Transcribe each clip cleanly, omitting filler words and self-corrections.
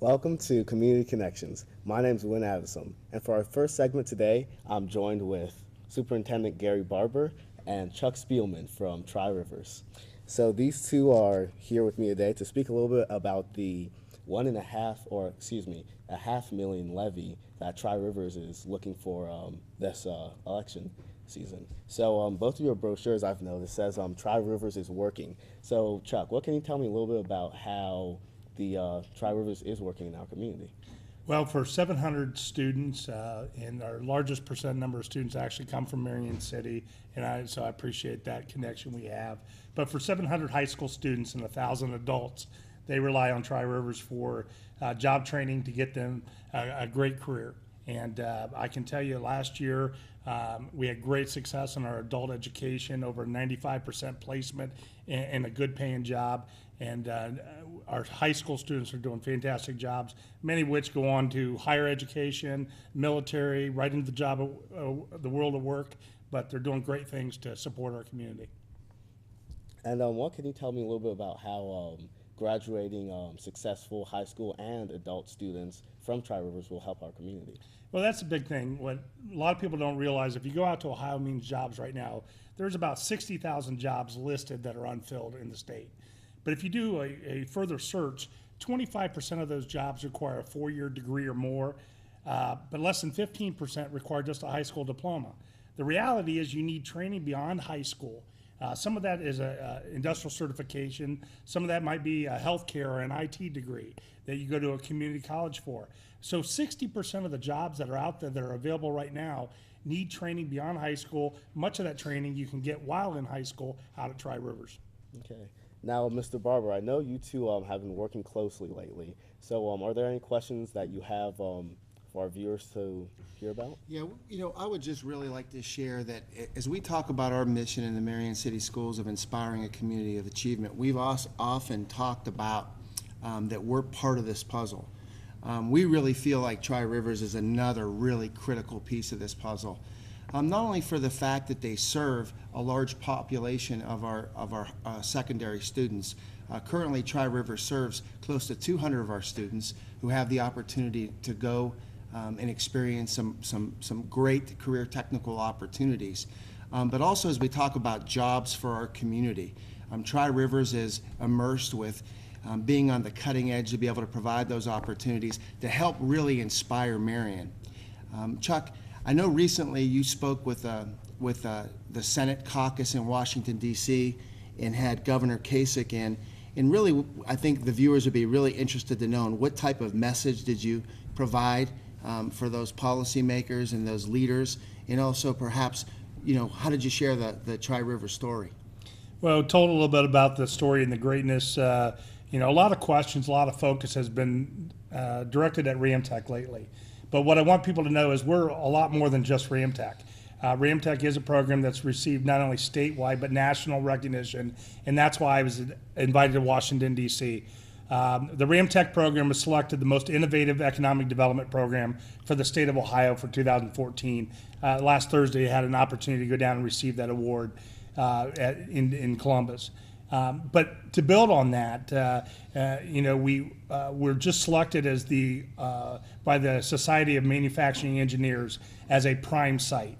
Welcome to Community Connections. My name is Win Addison, and for our first segment today, I'm joined with Superintendent Gary Barber and Chuck Spielman from Tri-Rivers. So these two are here with me today to speak a little bit about the a half million levy that Tri-Rivers is looking for this election season. So both of your brochures, I've noticed, says Tri-Rivers is working. So Chuck, what can you tell me a little bit about how the Tri-Rivers is working in our community? Well, for 700 students, and our largest percent number of students actually come from Marion City, and so I appreciate that connection we have. But for 700 high school students and 1,000 adults, they rely on Tri-Rivers for job training to get them a great career. And I can tell you last year we had great success in our adult education, over 95% placement in a good paying job. And our high school students are doing fantastic jobs, many of which go on to higher education, military, right into the world of work, but they're doing great things to support our community. And what can you tell me a little bit about how graduating successful high school and adult students from Tri-Rivers will help our community? Well, that's a big thing. What a lot of people don't realize, if you go out to Ohio Means Jobs right now, there's about 60,000 jobs listed that are unfilled in the state. But if you do a further search, 25% of those jobs require a 4-year degree or more, but less than 15% require just a high school diploma. The reality is you need training beyond high school. Some of that is a industrial certification. Some of that might be a healthcare or an IT degree that you go to a community college for. So 60% of the jobs that are out there that are available right now need training beyond high school. Much of that training you can get while in high school out at Tri-Rivers. Okay. Now, Mr. Barber, I know you two have been working closely lately. So are there any questions that you have for our viewers to hear about? Yeah, I would just really like to share that as we talk about our mission in the Marion City Schools of inspiring a community of achievement, we've also often talked about that we're part of this puzzle. We really feel like Tri-Rivers is another really critical piece of this puzzle. Not only for the fact that they serve a large population of our secondary students. Currently, Tri-Rivers serves close to 200 of our students who have the opportunity to go and experience some great career technical opportunities. But also, as we talk about jobs for our community, Tri-Rivers is immersed with being on the cutting edge to be able to provide those opportunities to help really inspire Marion. Chuck, I know recently you spoke with the Senate caucus in Washington, D.C. and had Governor Kasich in. And really, I think the viewers would be really interested to know what type of message did you provide for those policymakers and those leaders, and also perhaps, how did you share the Tri-River story? Well, told a little bit about the story and the greatness. A lot of questions, a lot of focus has been directed at Ramtech lately. But what I want people to know is we're a lot more than just Ramtech. Ramtech is a program that's received not only statewide but national recognition, and that's why I was invited to Washington, D.C. The Ramtech program was selected the most innovative economic development program for the state of Ohio for 2014. Last Thursday, I had an opportunity to go down and receive that award in Columbus. But to build on that, we were just selected as by the Society of Manufacturing Engineers as a prime site.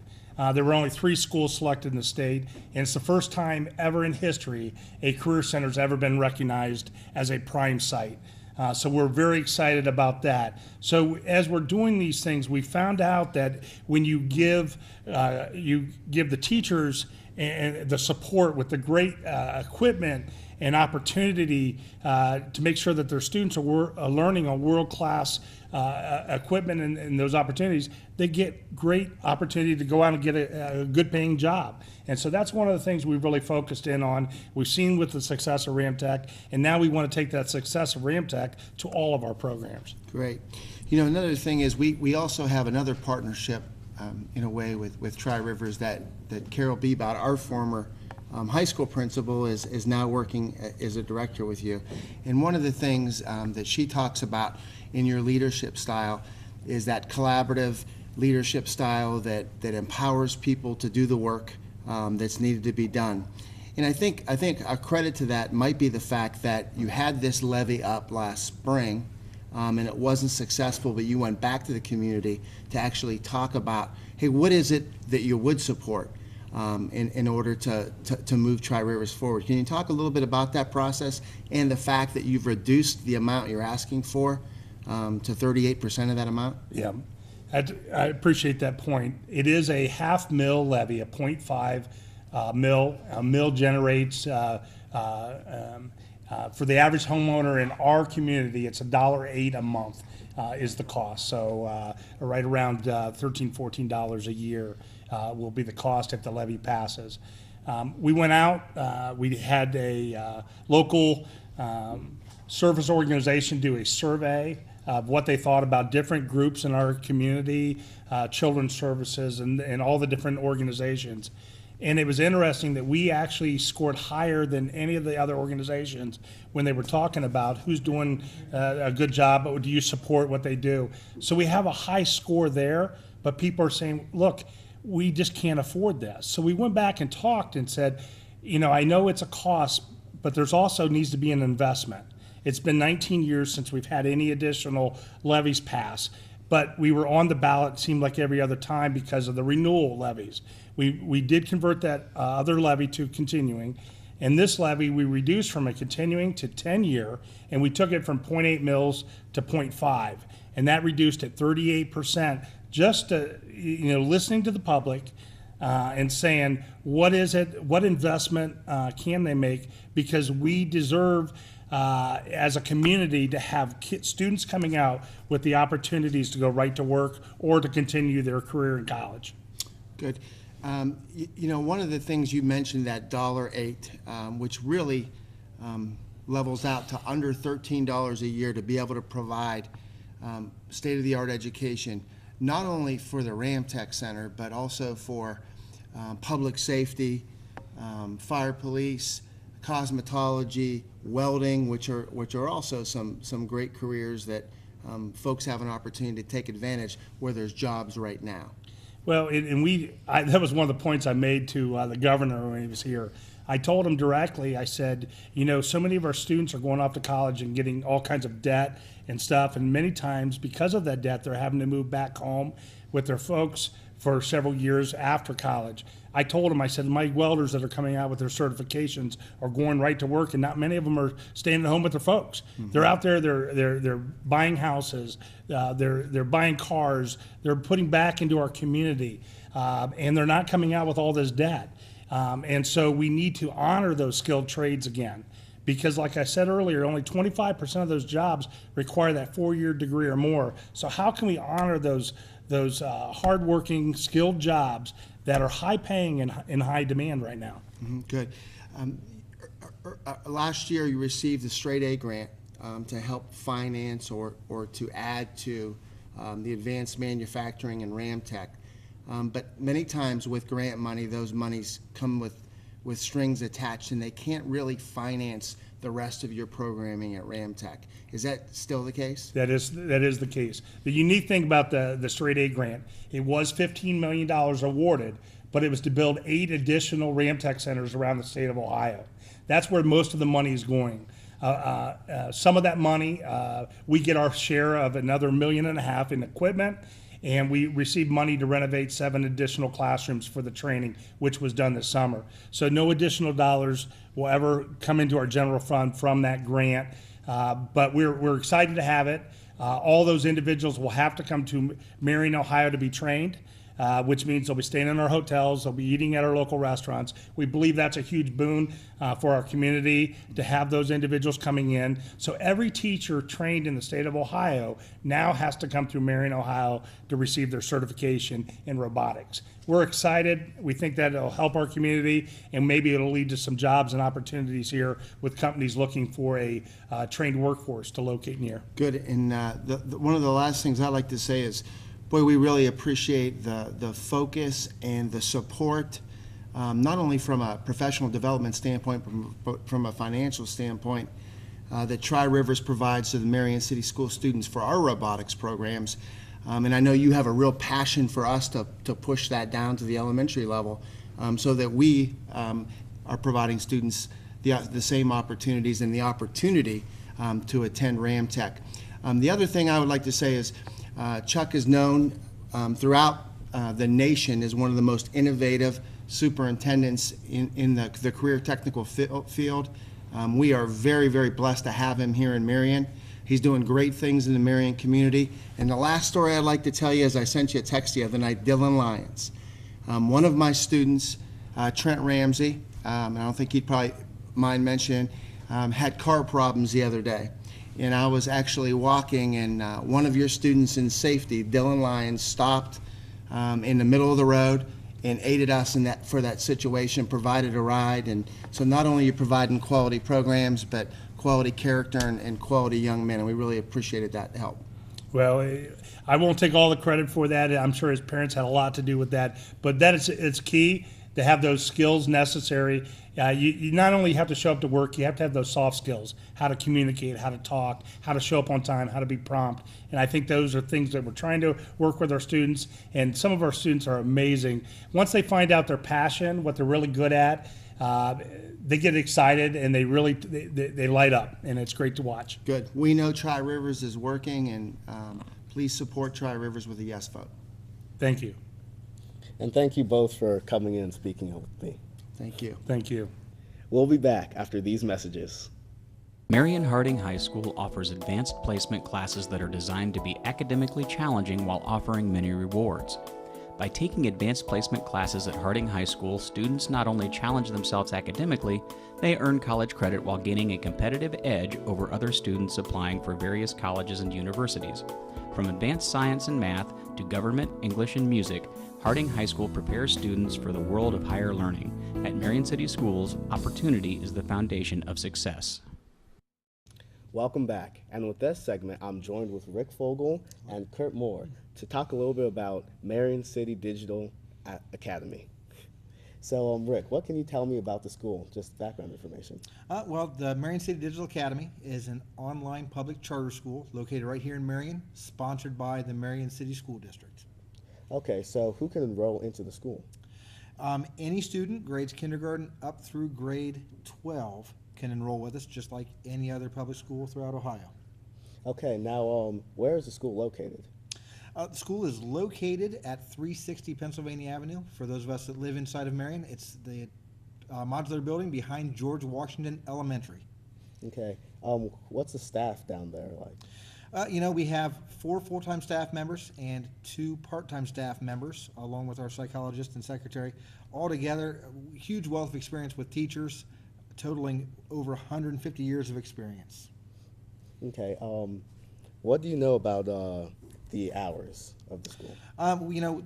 There were only 3 schools selected in the state, and it's the first time ever in history a career center has ever been recognized as a prime site. So we're very excited about that. So as we're doing these things, we found out that when you give the teachers and the support with the great equipment and opportunity to make sure that their students are learning on world-class equipment and those opportunities, they get great opportunity to go out and get a good-paying job. And so that's one of the things we've really focused in on. We've seen with the success of Ramtech, and now we want to take that success of Ramtech to all of our programs. Great. Another thing is we also have another partnership in a way with Tri-Rivers that Carol Bebout, our former high school principal, is now working as a director with you. And one of the things that she talks about in your leadership style is that collaborative leadership style that empowers people to do the work that's needed to be done. And I think a credit to that might be the fact that you had this levy up last spring and it wasn't successful, but you went back to the community to actually talk about, hey, what is it that you would support in order to move Tri-Rivers forward? Can you talk a little bit about that process and the fact that you've reduced the amount you're asking for to 38% of that amount? Yeah, I appreciate that point. It is a half mil levy, a 0.5 mil. A mil generates, for the average homeowner in our community, it's $1.08 a month is the cost. So right around $13, $14 a year will be the cost if the levy passes. We went out, we had a local service organization do a survey of what they thought about different groups in our community, children's services, and all the different organizations. And it was interesting that we actually scored higher than any of the other organizations when they were talking about who's doing a good job, but do you support what they do? So we have a high score there, but people are saying, look, we just can't afford this. So we went back and talked and said, you know, I know it's a cost, but there's also needs to be an investment. It's been 19 years since we've had any additional levies pass, but we were on the ballot, it seemed like every other time, because of the renewal levies. We did convert that other levy to continuing, and this levy we reduced from a continuing to 10-year, and we took it from 0.8 mils to 0.5, and that reduced at 38%, just listening to the public and saying, what is it, what investment can they make, because we deserve as a community to have students coming out with the opportunities to go right to work or to continue their career in college. Good. One of the things you mentioned, that $1.08, which really levels out to under $13 a year to be able to provide state-of-the-art education, not only for the Ramtech Center, but also for public safety, fire police, cosmetology, welding, which are also some great careers that folks have an opportunity to take advantage where there's jobs right now. Well, that was one of the points I made to the governor when he was here. I told him directly, I said, so many of our students are going off to college and getting all kinds of debt and stuff, and many times because of that debt, they're having to move back home with their folks for several years after college. I told him, I said, my welders that are coming out with their certifications are going right to work, and not many of them are staying at home with their folks. Mm-hmm. They're out there, they're buying houses, they're buying cars, they're putting back into our community, and they're not coming out with all this debt. And so we need to honor those skilled trades again. Because like I said earlier, only 25% of those jobs require that 4-year degree or more. So how can we honor those hardworking, skilled jobs that are high-paying and in high demand right now? Mm-hmm, good. Last year, you received the Straight A grant to help finance or to add to the advanced manufacturing and Ramtech. But many times with grant money, those monies come with strings attached, and they can't really finance the rest of your programming at Ramtech. Is that still the case? That is the case. The unique thing about the Straight A grant, it was $15 million awarded, but it was to build 8 additional Ramtech centers around the state of Ohio. That's where most of the money is going. Some of that money, we get our share of another $1.5 million in equipment, and we received money to renovate 7 additional classrooms for the training, which was done this summer. So no additional dollars will ever come into our general fund from that grant, but we're excited to have it. All those individuals will have to come to Marion, Ohio to be trained, which means they'll be staying in our hotels, they'll be eating at our local restaurants. We believe that's a huge boon for our community to have those individuals coming in. So every teacher trained in the state of Ohio now has to come through Marion, Ohio to receive their certification in robotics. We're excited. We think that it'll help our community, and maybe it'll lead to some jobs and opportunities here with companies looking for a trained workforce to locate near. Good. And one of the last things I'd like to say is, boy, we really appreciate the focus and the support, not only from a professional development standpoint, but from a financial standpoint, that Tri-Rivers provides to the Marion City School students for our robotics programs. And I know you have a real passion for us to push that down to the elementary level, so that we are providing students the same opportunities and the opportunity to attend Ramtech. The other thing I would like to say is Chuck is known throughout the nation as one of the most innovative superintendents in the career technical field. We are very, very blessed to have him here in Marion. He's doing great things in the Marion community. And the last story I'd like to tell you is I sent you a text the other night, Dylan Lyons. One of my students, Trent Ramsey, and I don't think he'd probably mind mentioning, had car problems the other day. And I was actually walking, and one of your students in safety, Dylan Lyons, stopped in the middle of the road and aided us for that situation, provided a ride. And so not only are you providing quality programs, but quality character and quality young men, and we really appreciated that help. Well, I won't take all the credit for that. I'm sure his parents had a lot to do with that, but it's key to have those skills necessary. You not only have to show up to work, you have to have those soft skills, how to communicate, how to talk, how to show up on time, how to be prompt. And I think those are things that we're trying to work with our students, and some of our students are amazing. Once they find out their passion, what they're really good at, they get excited and they light up, and it's great to watch. Good. We know Tri-Rivers is working, and please support Tri-Rivers with a yes vote. Thank you. And thank you both for coming in and speaking with me. Thank you. Thank you. We'll be back after these messages. Marion Harding High School offers advanced placement classes that are designed to be academically challenging while offering many rewards. By taking advanced placement classes at Harding High School, students not only challenge themselves academically, they earn college credit while gaining a competitive edge over other students applying for various colleges and universities. From advanced science and math to government, English, and music, Harding High School prepares students for the world of higher learning. At Marion City Schools, opportunity is the foundation of success. Welcome back. And with this segment, I'm joined with Rick Fogel and Kurt Moore to talk a little bit about Marion City Digital Academy. So, Rick, what can you tell me about the school? Just background information. Well, the Marion City Digital Academy is an online public charter school located right here in Marion, sponsored by the Marion City School District. Okay, so who can enroll into the school? Any student, grades kindergarten up through grade 12, can enroll with us, just like any other public school throughout Ohio. Okay, now where is the school located? The school is located at 360 Pennsylvania Avenue. For those of us that live inside of Marion, it's the modular building behind George Washington Elementary. Okay, what's the staff down there like? We have 4 full-time staff members and 2 part-time staff members, along with our psychologist and secretary. Altogether, a huge wealth of experience with teachers, totaling over 150 years of experience. Okay, what do you know about the hours of the school?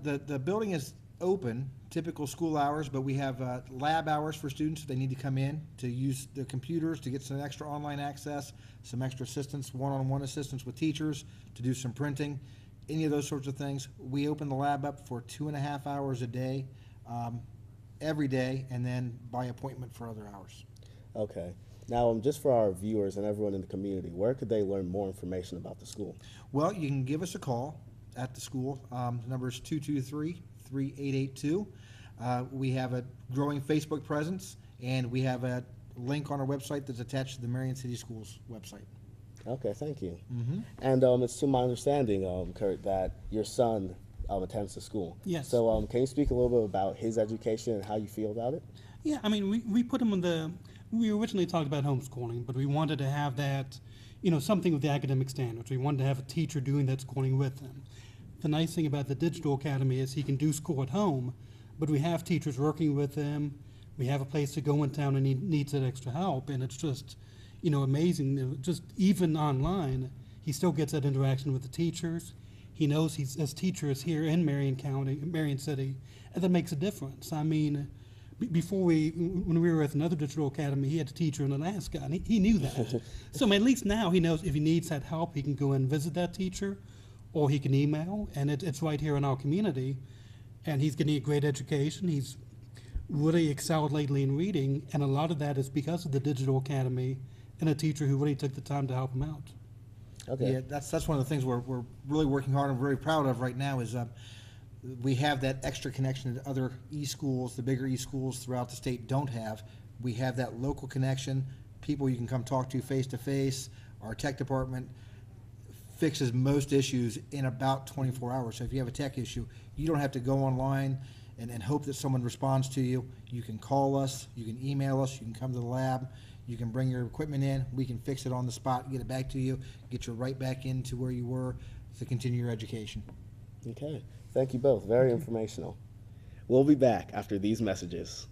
The building is open, typical school hours, but we have lab hours for students. They need to come in to use the computers to get some extra online access, some extra assistance, one-on-one assistance with teachers to do some printing, any of those sorts of things. We open the lab up for 2.5 hours a day, every day, and then by appointment for other hours. Okay. Now, just for our viewers and everyone in the community, where could they learn more information about the school? Well, you can give us a call at the school. The number is 223-3882. We have a growing Facebook presence, and we have a link on our website that's attached to the Marion City Schools website. Okay, thank you. Mm-hmm. And it's to my understanding, Kurt, that your son attends the school. Yes. So can you speak a little bit about his education and how you feel about it? Yeah, I mean, we put him in we originally talked about homeschooling, but we wanted to have that, something with the academic standards. We wanted to have a teacher doing that schooling with him. The nice thing about the Digital Academy is he can do school at home, but we have teachers working with him. We have a place to go in town and he needs that extra help, and it's just, amazing. Just even online, he still gets that interaction with the teachers. He knows he's as teachers here in Marion City, and that makes a difference. I mean, before when we were at another digital academy, he had a teacher in Alaska, and he knew that. So at least now he knows if he needs that help, he can go and visit that teacher, or he can email, and it's right here in our community. And he's getting a great education. He's really excelled lately in reading, and a lot of that is because of the digital academy and a teacher who really took the time to help him out. Okay. Yeah, that's one of the things we're really working hard and very proud of right now is we have that extra connection that other e-schools, the bigger e-schools throughout the state don't have. We have that local connection, people you can come talk to face, Our tech department fixes most issues in about 24 hours. So if you have a tech issue, you don't have to go online and hope that someone responds to you. You can call us, you can email us, you can come to the lab, you can bring your equipment in, we can fix it on the spot, get it back to you, get you right back into where you were to continue your education. Okay, thank you both. Very informational. We'll be back after these messages.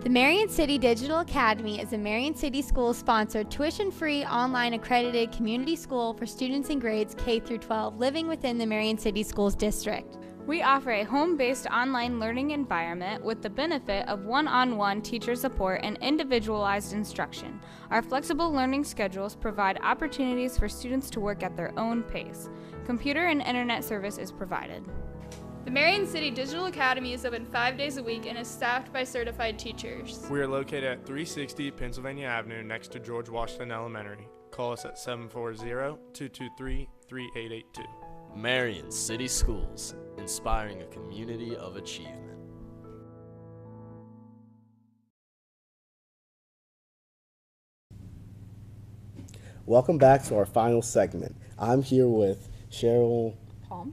The Marion City Digital Academy is a Marion City Schools-sponsored, tuition-free, online accredited community school for students in grades K through 12 living within the Marion City Schools District. We offer a home-based online learning environment with the benefit of one-on-one teacher support and individualized instruction. Our flexible learning schedules provide opportunities for students to work at their own pace. Computer and internet service is provided. The Marion City Digital Academy is open 5 days a week and is staffed by certified teachers. We are located at 360 Pennsylvania Avenue next to George Washington Elementary. Call us at 740-223-3882. Marion City Schools, inspiring a community of achievement. Welcome back to our final segment. I'm here with Cheryl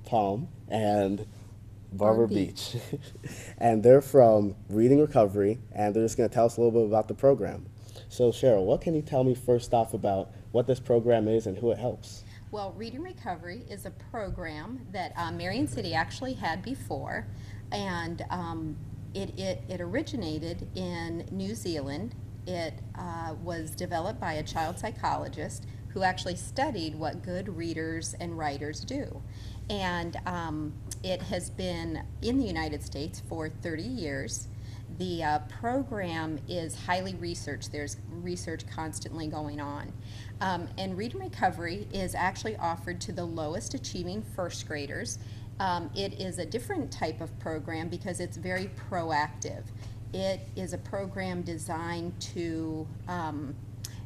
Palm and Barbara Beach. And they're from Reading Recovery, and they're just going to tell us a little bit about the program. So Cheryl, what can you tell me first off about what this program is and who it helps? Well, Reading Recovery is a program that Marion City actually had before, and it originated in New Zealand. It was developed by a child psychologist who actually studied what good readers and writers do. And it has been in the United States for 30 years. The program is highly researched. There's research constantly going on. And Reading Recovery is actually offered to the lowest achieving first graders. It is a different type of program because it's very proactive. It is a program designed to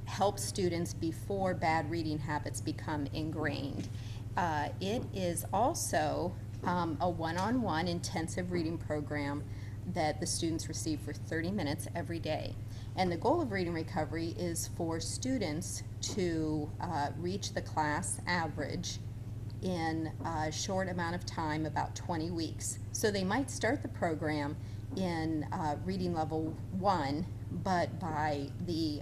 help students before bad reading habits become ingrained. It is also a one-on-one intensive reading program that the students receive for 30 minutes every day. And the goal of Reading Recovery is for students to reach the class average in a short amount of time, about 20 weeks. So they might start the program in reading level 1, but by the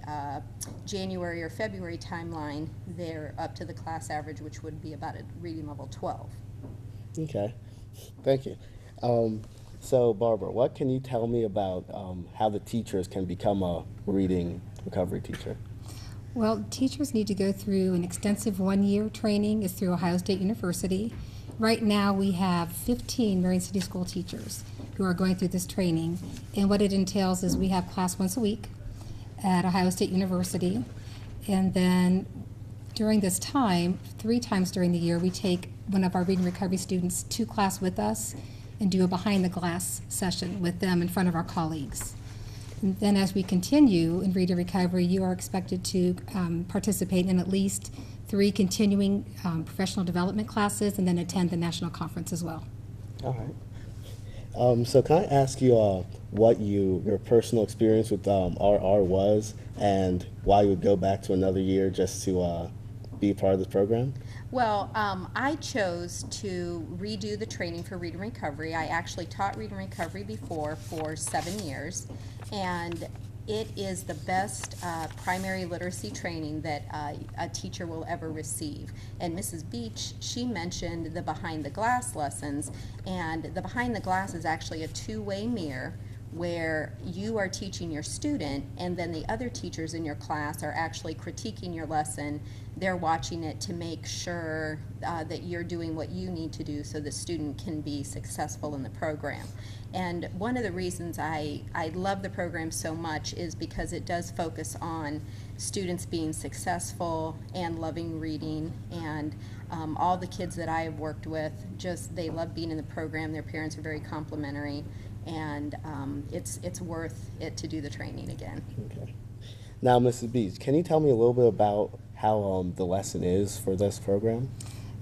January or February timeline, they're up to the class average, which would be about a reading level 12. Okay, thank you. So Barbara, what can you tell me about how the teachers can become a Reading Recovery teacher? Well, teachers need to go through an extensive one-year training. It's through Ohio State University. Right now we have 15 Marion City School teachers who are going through this training. And what it entails is we have class once a week at Ohio State University. And then during this time, 3 times during the year, we take one of our Reading Recovery students to class with us and do a behind-the-glass session with them in front of our colleagues. And then as we continue in Reading Recovery, you are expected to participate in at least 3 continuing professional development classes and then attend the national conference as well. All right. So can I ask you what your personal experience with RR was and why you would go back to another year just to be a part of this program? Well, I chose to redo the training for Reading Recovery. I actually taught Reading Recovery before for 7 years, and it is the best primary literacy training that a teacher will ever receive. And Mrs. Beach, she mentioned the behind the glass lessons, and the behind the glass is actually a two-way mirror where you are teaching your student and then the other teachers in your class are actually critiquing your lesson. They're watching it to make sure that you're doing what you need to do so the student can be successful in the program. And one of the reasons I love the program so much is because it does focus on students being successful and loving reading, and all the kids that I have worked with, they love being in the program. Their parents are very complimentary, and it's worth it to do the training again. Okay. Now, Mrs. Beach, can you tell me a little bit about how the lesson is for this program?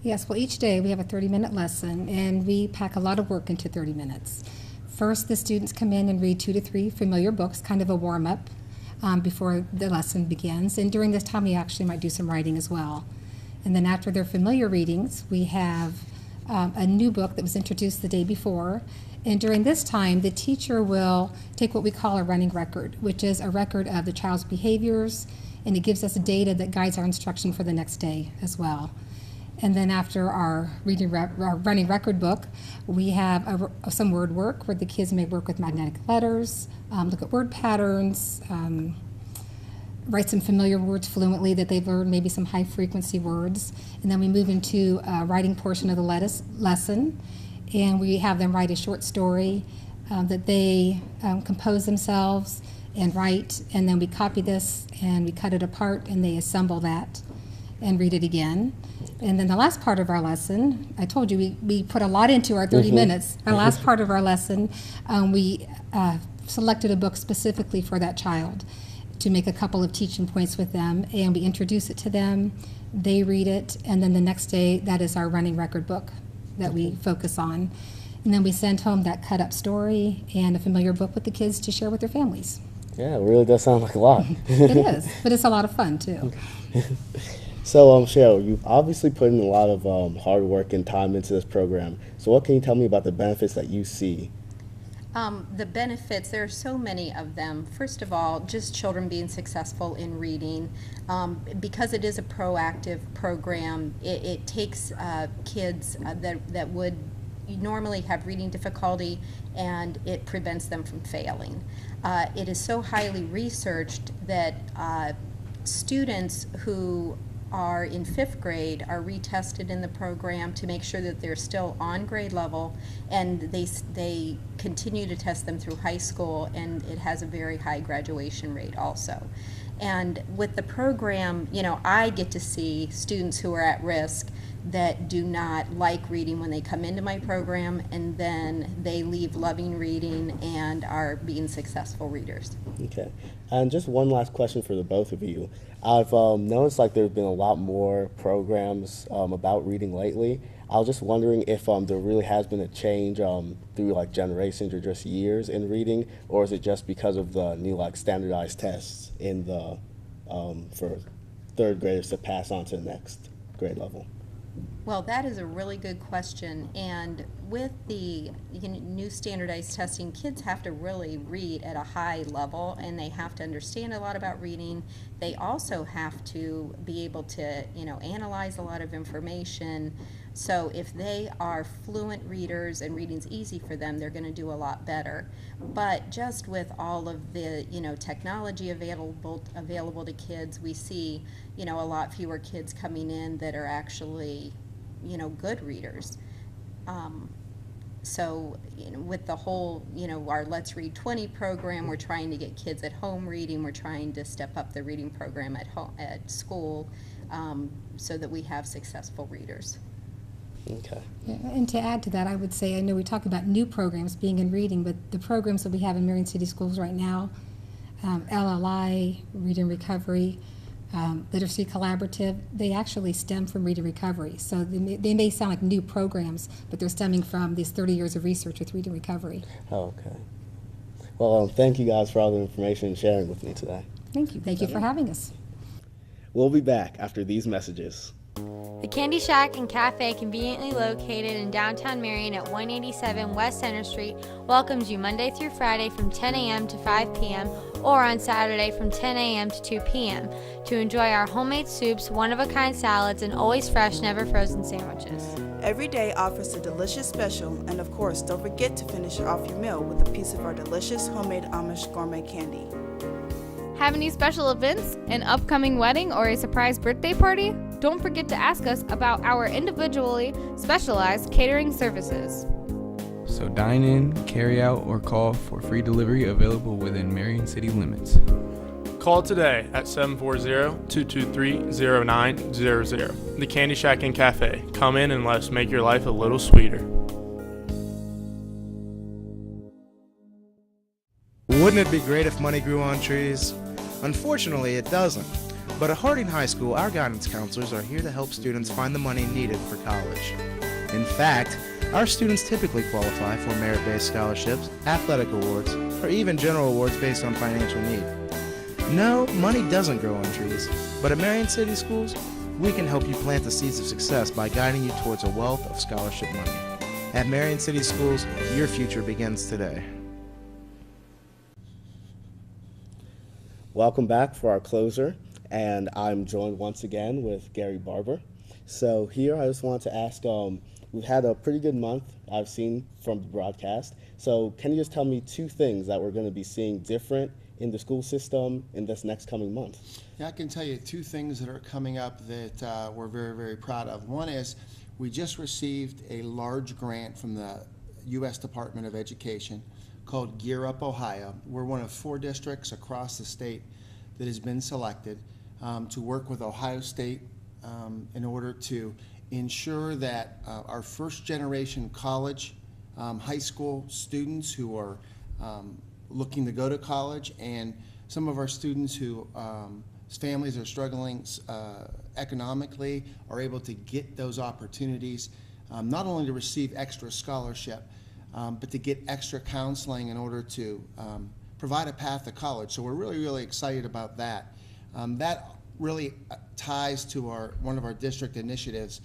Yes, well, each day we have a 30-minute lesson, and we pack a lot of work into 30 minutes. First, the students come in and read 2 to 3 familiar books, kind of a warm-up. before the lesson begins. And during this time, we actually might do some writing as well. And then after their familiar readings, we have a new book that was introduced the day before. And during this time, the teacher will take what we call a running record, which is a record of the child's behaviors, and it gives us data that guides our instruction for the next day as well. And then after our running record book, we have some word work where the kids may work with magnetic letters, look at word patterns, write some familiar words fluently that they've learned, maybe some high-frequency words. And then we move into a writing portion of the lesson, and we have them write a short story that they compose themselves and write, and then we copy this and we cut it apart and they assemble that and read it again. And then the last part of our lesson, I told you we put a lot into our 30 minutes. Our last part of our lesson, we selected a book specifically for that child to make a couple of teaching points with them, and we introduce it to them, they read it, and then the next day, that is our running record book that we focus on. And then we send home that cut up story and a familiar book with the kids to share with their families. Yeah, it really does sound like a lot. It is, but it's a lot of fun too. So, Cheryl, you've obviously put in a lot of hard work and time into this program. So what can you tell me about the benefits that you see? The benefits, there are so many of them. First of all, just children being successful in reading. Because it is a proactive program, it takes kids that would normally have reading difficulty, and it prevents them from failing. It is so highly researched that students who are in 5th grade are retested in the program to make sure that they're still on grade level, and they continue to test them through high school, and it has a very high graduation rate also. And with the program, you know, I get to see students who are at risk that do not like reading when they come into my program, and then they leave loving reading and are being successful readers. Okay. And just one last question for the both of you. I've noticed like there's been a lot more programs about reading lately. I was just wondering if there really has been a change through like generations or just years in reading, or is it just because of the new like standardized tests in the for 3rd graders to pass on to the next grade level? Well, that is a really good question, and with the new standardized testing, kids have to really read at a high level, and they have to understand a lot about reading. They also have to be able to, analyze a lot of information. So if they are fluent readers and reading's easy for them, they're going to do a lot better. But just with all of the, technology available to kids, we see, a lot fewer kids coming in that are actually, good readers. So with the whole, our Let's Read 20 program, we're trying to get kids at home reading. We're trying to step up the reading program at school so that we have successful readers. Okay. Yeah, and to add to that, I would say, I know we talk about new programs being in reading, but the programs that we have in Marion City Schools right now, LLI, Reading Recovery, Literacy Collaborative, they actually stem from Reading Recovery. So they may sound like new programs, but they're stemming from these 30 years of research with Reading Recovery. Oh, okay. Well, thank you guys for all the information and sharing with me today. Thank you. Thank you for having us. We'll be back after these messages. The Candy Shack and Cafe, conveniently located in downtown Marion at 187 West Center Street, welcomes you Monday through Friday from 10 a.m. to 5 p.m. or on Saturday from 10 a.m. to 2 p.m. to enjoy our homemade soups, one-of-a-kind salads, and always fresh, never frozen sandwiches. Every day offers a delicious special, and of course, don't forget to finish off your meal with a piece of our delicious homemade Amish gourmet candy. Have any special events, an upcoming wedding, or a surprise birthday party? Don't forget to ask us about our individually specialized catering services. So dine in, carry out, or call for free delivery available within Marion City limits. Call today at 740-223-0900. The Candy Shack and Cafe. Come in and let us make your life a little sweeter. Wouldn't it be great if money grew on trees? Unfortunately, it doesn't. But at Harding High School, our guidance counselors are here to help students find the money needed for college. In fact, our students typically qualify for merit-based scholarships, athletic awards, or even general awards based on financial need. No, money doesn't grow on trees, but at Marion City Schools, we can help you plant the seeds of success by guiding you towards a wealth of scholarship money. At Marion City Schools, your future begins today. Welcome back for our closer, and I'm joined once again with Gary Barber. So here I just wanted to ask, we've had a pretty good month I've seen from the broadcast. So can you just tell me 2 things that we're going to be seeing different in the school system in this next coming month? Yeah, I can tell you 2 things that are coming up that we're very, very proud of. One is we just received a large grant from the U.S. Department of Education called Gear Up Ohio. We're one of 4 districts across the state that has been selected to work with Ohio State in order to ensure that our first generation college, high school students who are looking to go to college, and some of our students who families are struggling economically are able to get those opportunities, not only to receive extra scholarship, but to get extra counseling in order to provide a path to college. So we're really, really excited about that. That really ties to one of our district initiatives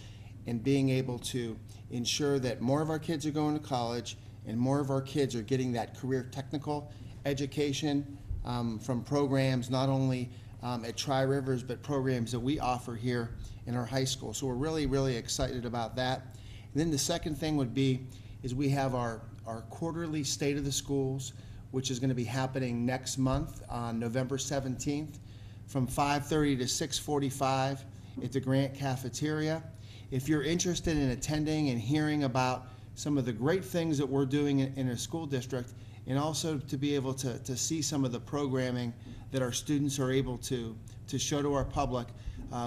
in being able to ensure that more of our kids are going to college and more of our kids are getting that career technical education from programs not only at Tri-Rivers, but programs that we offer here in our high school. So we're really, really excited about that. And then the second thing would be is we have our quarterly State of the Schools, which is going to be happening next month on November 17th from 5:30 to 6:45 at the Grant Cafeteria. If you're interested in attending and hearing about some of the great things that we're doing in a school district, and also to be able to see some of the programming that our students are able to show to our public,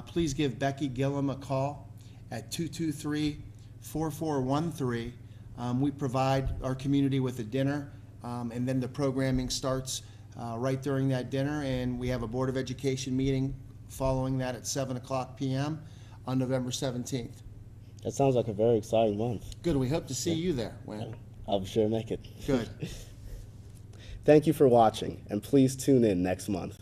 please give Becky Gillum a call at 223-4413. We provide our community with a dinner, and then the programming starts right during that dinner, and we have a Board of Education meeting following that at 7:00 p.m. on November 17th. That sounds like a very exciting month. Good. We hope to see you there, Wayne. I'll be sure to make it. Good. Thank you for watching, and please tune in next month.